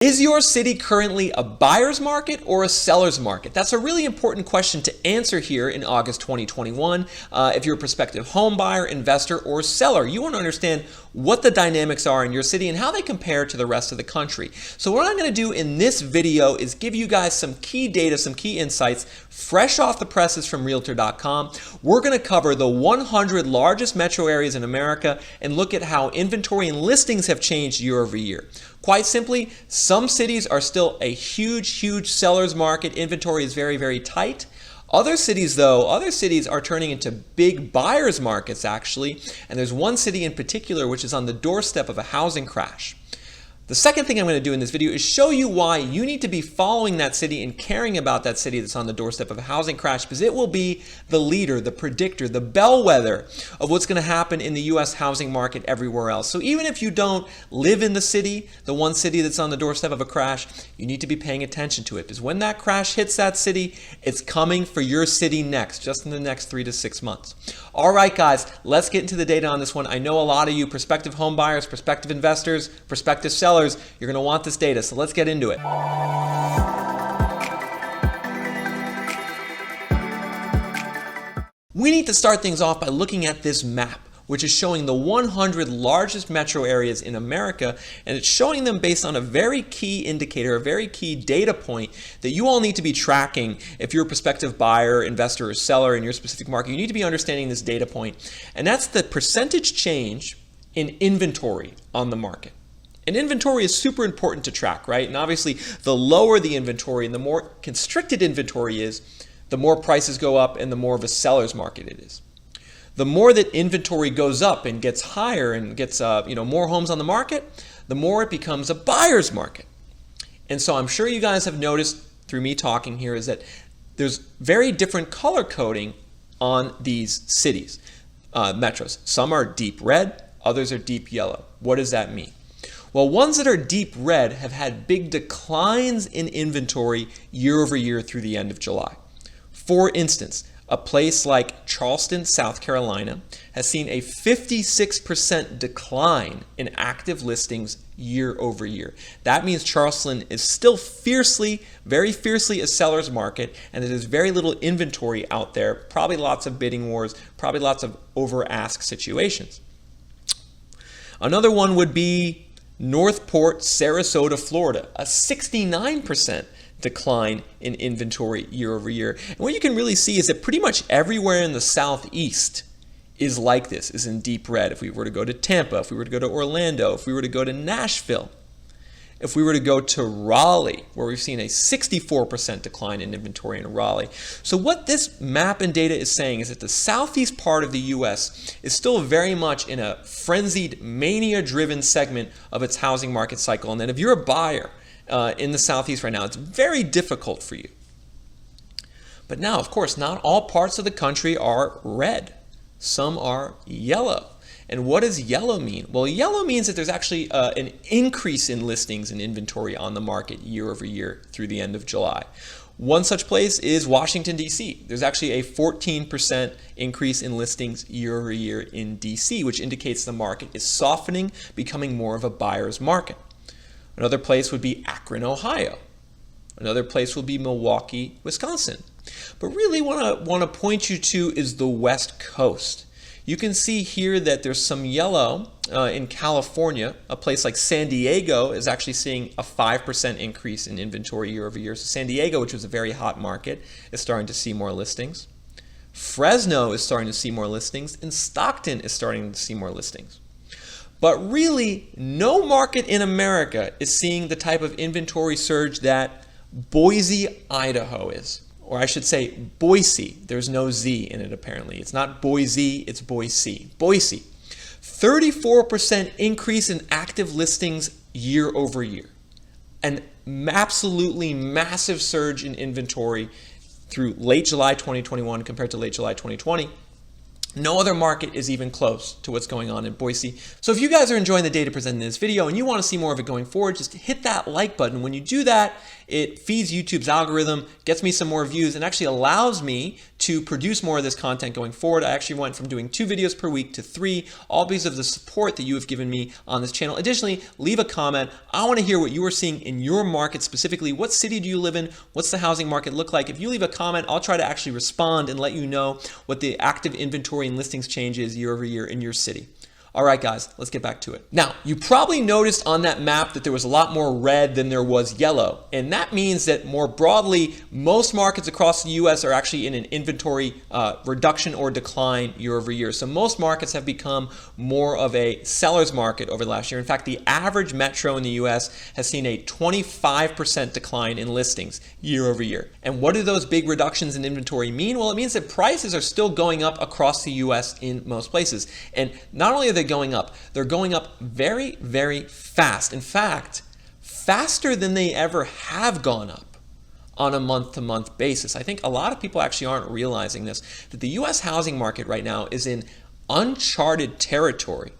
Is your city currently a buyer's market or a seller's market? That's a really important question to answer here in August 2021. If you're a prospective home buyer, investor, or seller, you want to understand what the dynamics are in your city and how they compare to the rest of the country. So what I'm going to do in this video is give you guys some key data, some key insights, fresh off the presses from Realtor.com. We're going to cover the 100 largest metro areas in America and look at how inventory and listings have changed year over year. Quite simply, some cities are still a huge seller's market. Inventory is very tight. Other cities, though, are turning into big buyer's markets, actually. And there's one city in particular which is on the doorstep of a housing crash. The second thing I'm going to do in this video is show you why you need to be following that city and caring about that city that's on the doorstep of a housing crash, because it will be the leader, the predictor, the bellwether of what's going to happen in the U.S. housing market everywhere else. So even if you don't live in the city, the one city that's on the doorstep of a crash, you need to be paying attention to it, because when that crash hits that city, it's coming for your city next, just in the next 3 to 6 months. All right, guys, let's get into the data on this one. I know a lot of you prospective home buyers, prospective investors, prospective sellers, you're going to want this data, so let's get into it. We need to start things off by looking at this map, which is showing the 100 largest metro areas in America, and it's showing them based on a very key indicator, a very key data point that you all need to be tracking if you're a prospective buyer, investor, or seller in your specific market. You need to be understanding this data point, and that's the percentage change in inventory on the market. And inventory is super important to track, right? And obviously, the lower the inventory and the more constricted inventory is, the more prices go up and the more of a seller's market it is. The more that inventory goes up and gets higher and gets more homes on the market, the more it becomes a buyer's market. And so I'm sure you guys have noticed through me talking here is that there's very different color coding on these cities, metros. Some are deep red, others are deep yellow. What does that mean? Well, ones that are deep red have had big declines in inventory year over year through the end of July. For instance, a place like Charleston, South Carolina, has seen a 56% decline in active listings year over year. That means Charleston is still very fiercely a seller's market, and there's very little inventory out there, probably lots of bidding wars, probably lots of over-ask situations. Another one would be Northport, Sarasota, Florida, a 69% decline in inventory year over year. And what you can really see is that pretty much everywhere in the Southeast is like this, is in deep red. If we were to go to Tampa, if we were to go to Orlando, if we were to go to Nashville, if we were to go to Raleigh, where we've seen a 64% decline in inventory in Raleigh. So what this map and data is saying is that the southeast part of the U.S. is still very much in a frenzied, mania-driven segment of its housing market cycle. And then if you're a buyer in the southeast right now, it's very difficult for you. But now, of course, not all parts of the country are red. Some are yellow. And what does yellow mean? Well, yellow means that there's actually an increase in listings and inventory on the market year over year through the end of July. One such place is Washington, D.C. There's actually a 14% increase in listings year over year in D.C., which indicates the market is softening, becoming more of a buyer's market. Another place would be Akron, Ohio. Another place will be Milwaukee, Wisconsin. But really what I want to point you to is the West Coast. You can see here that there's some yellow in California. A place like San Diego is actually seeing a 5% increase in inventory year over year. So San Diego, which was a very hot market, is starting to see more listings. Fresno is starting to see more listings, and Stockton is starting to see more listings. But really, no market in America is seeing the type of inventory surge that Boise, Idaho is. Or I should say Boise. There's no Z in it apparently. It's not Boise, it's Boise. Boise. 34% increase in active listings year over year. An absolutely massive surge in inventory through late July 2021 compared to late July 2020. No other market is even close to what's going on in Boise. So if you guys are enjoying the data presented in this video and you want to see more of it going forward, just hit that like button. When you do that, it feeds YouTube's algorithm, gets me some more views, and actually allows me to produce more of this content going forward. I actually went from doing 2 videos per week to 3, all because of the support that you have given me on this channel. Additionally, leave a comment. I want to hear what you are seeing in your market specifically. What city do you live in? What's the housing market look like? If you leave a comment, I'll try to actually respond and let you know what the active inventory and listings change is year over year in your city. All right, guys, let's get back to it. Now, you probably noticed on that map that there was a lot more red than there was yellow. And that means that more broadly, most markets across the US are actually in an inventory reduction or decline year over year. So most markets have become more of a seller's market over the last year. In fact, the average metro in the US has seen a 25% decline in listings year over year. And what do those big reductions in inventory mean? Well, it means that prices are still going up across the US in most places. And not only are they going up, they're going up very, very fast. In fact, faster than they ever have gone up on a month-to-month basis. I think a lot of people actually aren't realizing this, that the US housing market right now is in uncharted territory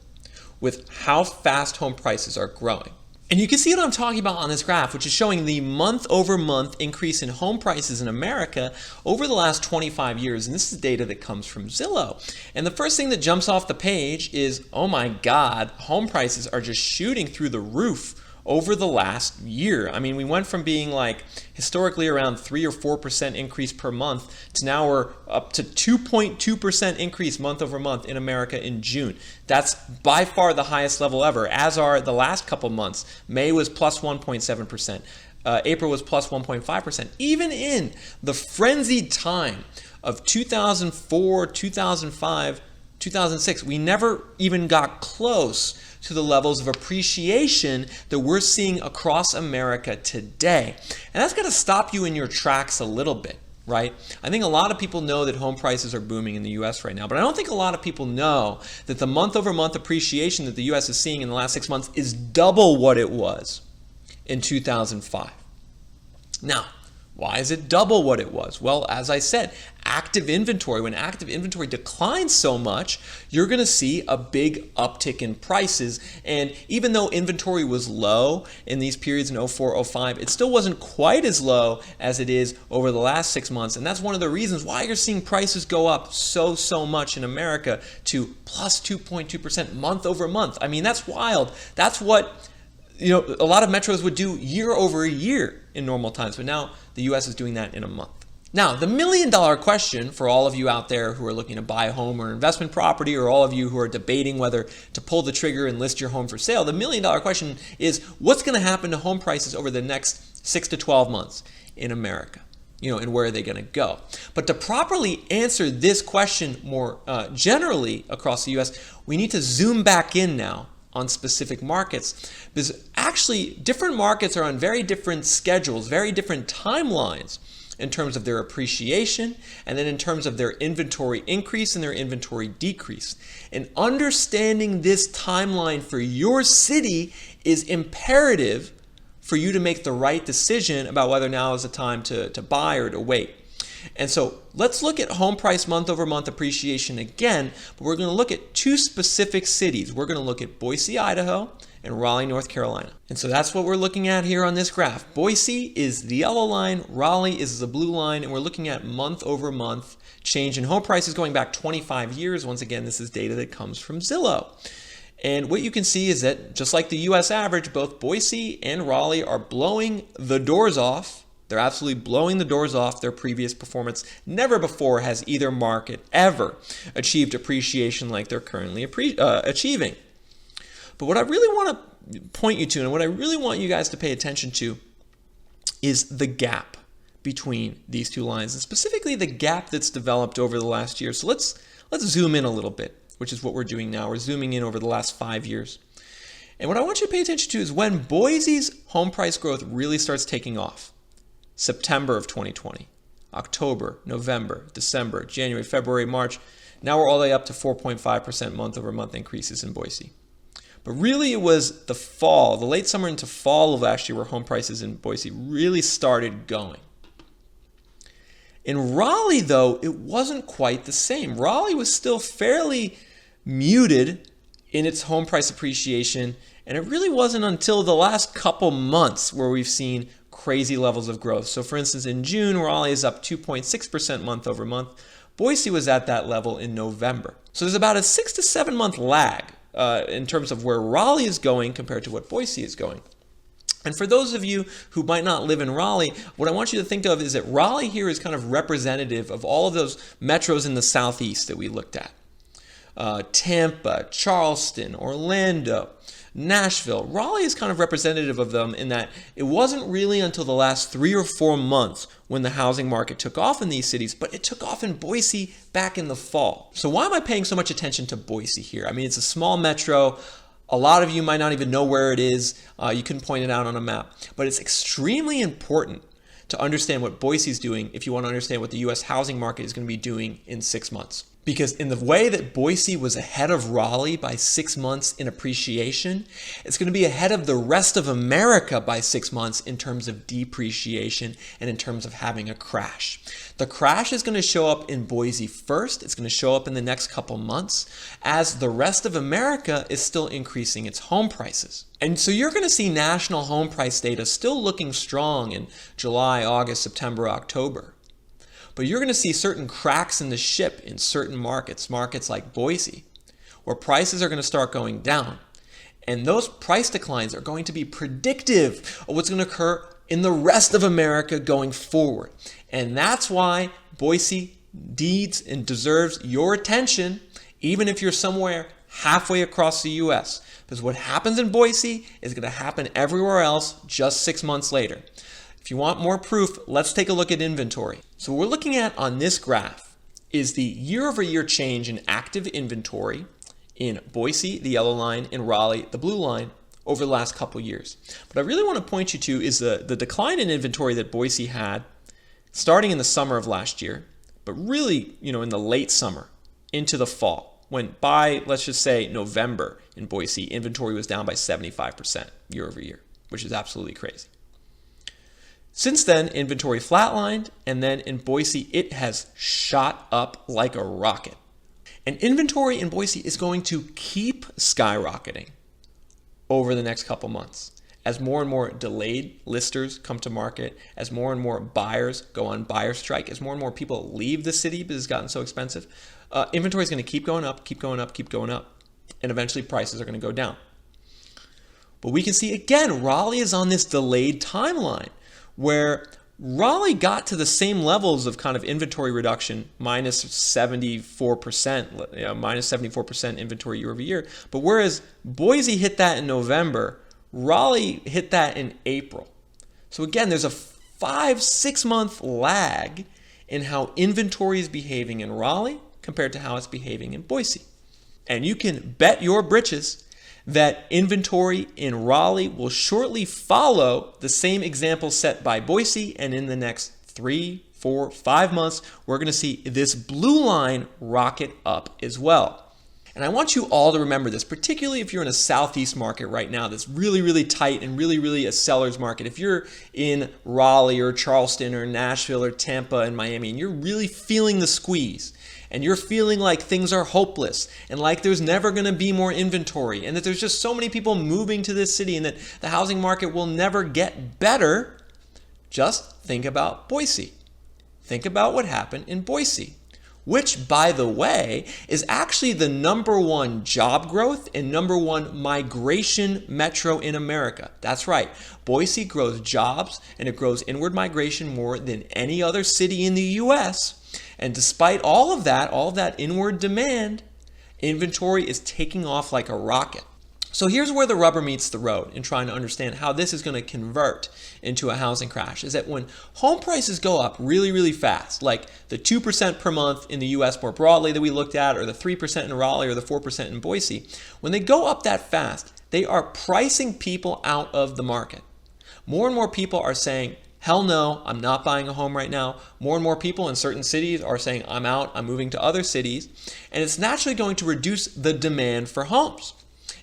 with how fast home prices are growing. And you can see what I'm talking about on this graph, which is showing the month-over-month increase in home prices in America over the last 25 years. And this is data that comes from Zillow. And the first thing that jumps off the page is, oh my God, home prices are just shooting through the roof over the last year. I mean, we went from being like historically around 3 or 4% increase per month to now we're up to 2.2% increase month over month in America in June. That's by far the highest level ever, as are the last couple months. May was plus 1.7%. April was plus 1.5%. Even in the frenzied time of 2004, 2005, 2006, we never even got close to the levels of appreciation that we're seeing across America today. And that's got to stop you in your tracks a little bit, right? I think a lot of people know that home prices are booming in the US right now, but I don't think a lot of people know that the month-over-month appreciation that the US is seeing in the last 6 months is double what it was in 2005. Now, why is it double what it was? Well, as I said, active inventory, when active inventory declines so much, you're going to see a big uptick in prices. And even though inventory was low in these periods in 04, 05, it still wasn't quite as low as it is over the last 6 months. And that's one of the reasons why you're seeing prices go up so much in America to plus 2.2% month over month. I mean, that's wild. That's what a lot of metros would do year over year in normal times, but now the US is doing that in a month. Now, the $1 million question for all of you out there who are looking to buy a home or investment property, or all of you who are debating whether to pull the trigger and list your home for sale, the $1 million question is, what's going to happen to home prices over the next 6 to 12 months in America? And where are they going to go? But to properly answer this question more generally across the US, we need to zoom back in now on specific markets, because actually different markets are on very different schedules, very different timelines in terms of their appreciation, and then in terms of their inventory increase and their inventory decrease. And understanding this timeline for your city is imperative for you to make the right decision about whether now is the time to buy or to wait. And so let's look at home price month over month appreciation again, but we're going to look at 2 specific cities. We're going to look at Boise, Idaho, and Raleigh, North Carolina. And so that's what we're looking at here on this graph. Boise is the yellow line, Raleigh is the blue line, and we're looking at month over month change in home prices going back 25 years. Once again, this is data that comes from Zillow. And what you can see is that just like the US average, both Boise and Raleigh are blowing the doors off. They're absolutely blowing the doors off their previous performance. Never before has either market ever achieved appreciation like they're currently achieving. But what I really want to point you to, and what I really want you guys to pay attention to, is the gap between these 2 lines, and specifically the gap that's developed over the last year. So let's zoom in a little bit, which is what we're doing now. We're zooming in over the last 5 years. And what I want you to pay attention to is when Boise's home price growth really starts taking off. September of 2020, October, November, December, January, February, March. Now we're all the way up to 4.5% month over month increases in Boise. But really it was the fall, the late summer into fall of last year, where home prices in Boise really started going. In Raleigh, though, it wasn't quite the same. Raleigh was still fairly muted in its home price appreciation, and it really wasn't until the last couple months where we've seen crazy levels of growth. So for instance, in June, Raleigh is up 2.6% month over month. Boise was at that level in November. So there's about a 6 to 7 month lag in terms of where Raleigh is going compared to what Boise is going. And for those of you who might not live in Raleigh, what I want you to think of is that Raleigh here is kind of representative of all of those metros in the southeast that we looked at. Tampa, Charleston, Orlando, Nashville. Raleigh is kind of representative of them in that it wasn't really until the last 3 or 4 months when the housing market took off in these cities, but it took off in Boise back in the fall. So why am I paying so much attention to Boise here? I mean, it's a small metro. A lot of you might not even know where it is. You can point it out on a map. But it's extremely important to understand what Boise is doing if you want to understand what the U.S. housing market is going to be doing in 6 months. Because in the way that Boise was ahead of Raleigh by 6 months in appreciation, it's going to be ahead of the rest of America by 6 months in terms of depreciation and in terms of having a crash. The crash is going to show up in Boise first. It's going to show up in the next couple months as the rest of America is still increasing its home prices. And so you're going to see national home price data still looking strong in July, August, September, October. But you're going to see certain cracks in the ship in certain markets like Boise, where prices are going to start going down. And those price declines are going to be predictive of what's going to occur in the rest of America going forward. And that's why Boise needs and deserves your attention, even if you're somewhere halfway across the U.S. Because what happens in Boise is going to happen everywhere else just 6 months later. If you want more proof, let's take a look at inventory. So what we're looking at on this graph is the year-over-year change in active inventory in Boise, the yellow line, in Raleigh, the blue line, over the last couple years. What I really want to point you to is the decline in inventory that Boise had starting in the summer of last year, but really, in the late summer into the fall, when by, let's just say, November in Boise, inventory was down by 75% year over year, which is absolutely crazy. Since then, inventory flatlined, and then in Boise, it has shot up like a rocket. And inventory in Boise is going to keep skyrocketing over the next couple months as more and more delayed listers come to market, as more and more buyers go on buyer strike, as more and more people leave the city because it's gotten so expensive. Inventory is going to keep going up, keep going up, keep going up, and eventually prices are going to go down. But we can see again, Raleigh is on this delayed timeline, where Raleigh got to the same levels of kind of inventory reduction, minus 74%, minus 74% inventory year over year. But whereas Boise hit that in November, Raleigh hit that in April. So again, there's a 5-6 month lag in how inventory is behaving in Raleigh compared to how it's behaving in Boise. And you can bet your britches that inventory in Raleigh will shortly follow the same example set by Boise, and in the next 3, 4, 5 months, we're going to see this blue line rocket up as well. And I want you all to remember this, particularly if you're in a southeast market right now that's really, really tight and really, really a seller's market. If you're in Raleigh or Charleston or Nashville or Tampa and Miami and you're really feeling the squeeze, and you're feeling like things are hopeless and like there's never going to be more inventory and that there's just so many people moving to this city and that the housing market will never get better, just think about Boise. Think about what happened in Boise, which, by the way, is actually the #1 job growth and #1 migration metro in America. That's right. Boise grows jobs and it grows inward migration more than any other city in the U.S., and despite all of that inward demand, inventory is taking off like a rocket. So here's where the rubber meets the road in trying to understand how this is going to convert into a housing crash, is that when home prices go up really, really fast, like the 2% per month in the US more broadly that we looked at, or the 3% in Raleigh or the 4% in Boise, when they go up that fast, they are pricing people out of the market. More and more people are saying, hell no, I'm not buying a home right now. More and more people in certain cities are saying, I'm out, I'm moving to other cities. And it's naturally going to reduce the demand for homes.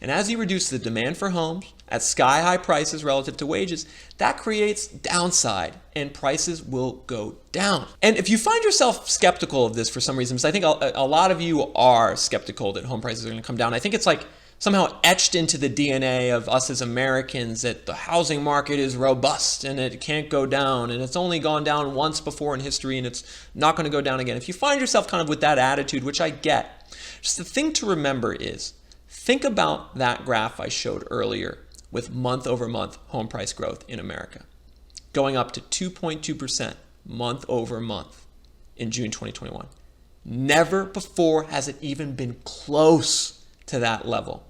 And as you reduce the demand for homes at sky-high prices relative to wages, that creates downside and prices will go down. And if you find yourself skeptical of this for some reason, because I think a lot of you are skeptical that home prices are going to come down, I think it's like somehow etched into the DNA of us as Americans that the housing market is robust and it can't go down and it's only gone down once before in history and it's not going to go down again. If you find yourself kind of with that attitude, which I get, just the thing to remember is think about that graph I showed earlier with month over month home price growth in America, going up to 2.2% month over month in June 2021. Never before has it even been close to that level.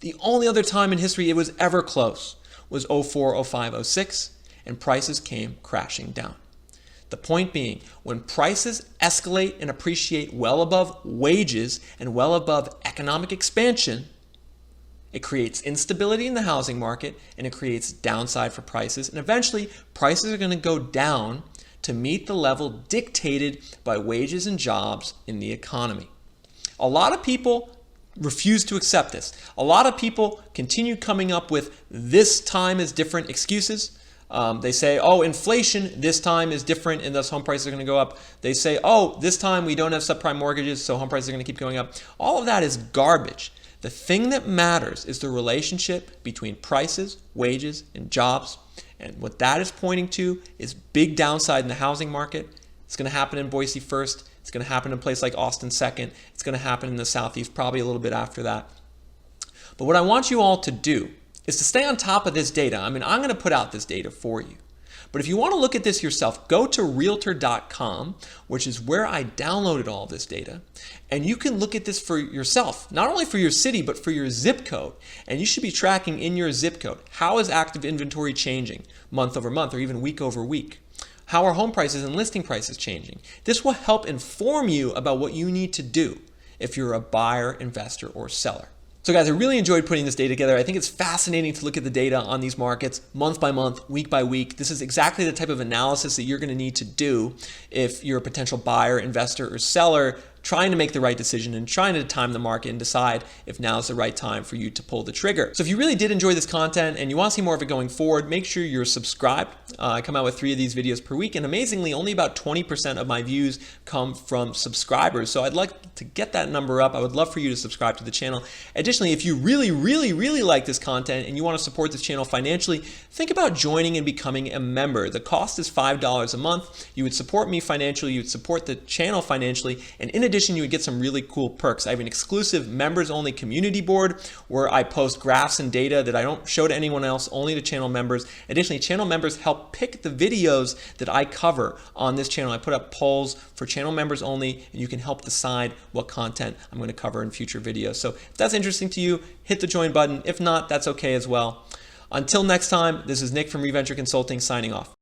The only other time in history it was ever close was 04, 05, 06, and prices came crashing down. The point being, when prices escalate and appreciate well above wages and well above economic expansion, it creates instability in the housing market and it creates downside for prices. And eventually, prices are going to go down to meet the level dictated by wages and jobs in the economy. A lot of people refuse to accept this. A lot of people continue coming up with this time is different excuses. They say, oh, inflation this time is different and thus home prices are going to go up. They say, oh, this time we don't have subprime mortgages, so home prices are going to keep going up. All of that is garbage. The thing that matters is the relationship between prices, wages, and jobs. And what that is pointing to is big downside in the housing market. It's going to happen in Boise first. It's going to happen in a place like Austin second. It's going to happen in the Southeast probably a little bit after that. But what I want you all to do is to stay on top of this data. I mean, I'm going to put out this data for you. But if you want to look at this yourself, go to Realtor.com, which is where I downloaded all this data. And you can look at this for yourself, not only for your city, but for your zip code. And you should be tracking in your zip code. How is active inventory changing month over month or even week over week? How are home prices and listing prices changing? This will help inform you about what you need to do if you're a buyer, investor, or seller. So guys, I really enjoyed putting this data together. I think it's fascinating to look at the data on these markets month by month, week by week. This is exactly the type of analysis that you're going to need to do if you're a potential buyer, investor, or seller trying to make the right decision and trying to time the market and decide if now is the right time for you to pull the trigger. So if you really did enjoy this content and you want to see more of it going forward, make sure you're subscribed. I come out with 3 of these videos per week, and amazingly, only about 20% of my views come from subscribers. So I'd like to get that number up. I would love for you to subscribe to the channel. Additionally, if you really like this content and you want to support this channel financially, think about joining and becoming a member. The cost is $5 a month. You would support me financially, you would support the channel financially, and in addition, you would get some really cool perks. I have an exclusive members-only community board where I post graphs and data that I don't show to anyone else, only to channel members. Additionally, channel members help pick the videos that I cover on this channel. I put up polls for channel members only, and you can help decide what content I'm going to cover in future videos. So if that's interesting to you, hit the join button. If not, that's okay as well. Until next time, this is Nick from Reventure Consulting signing off.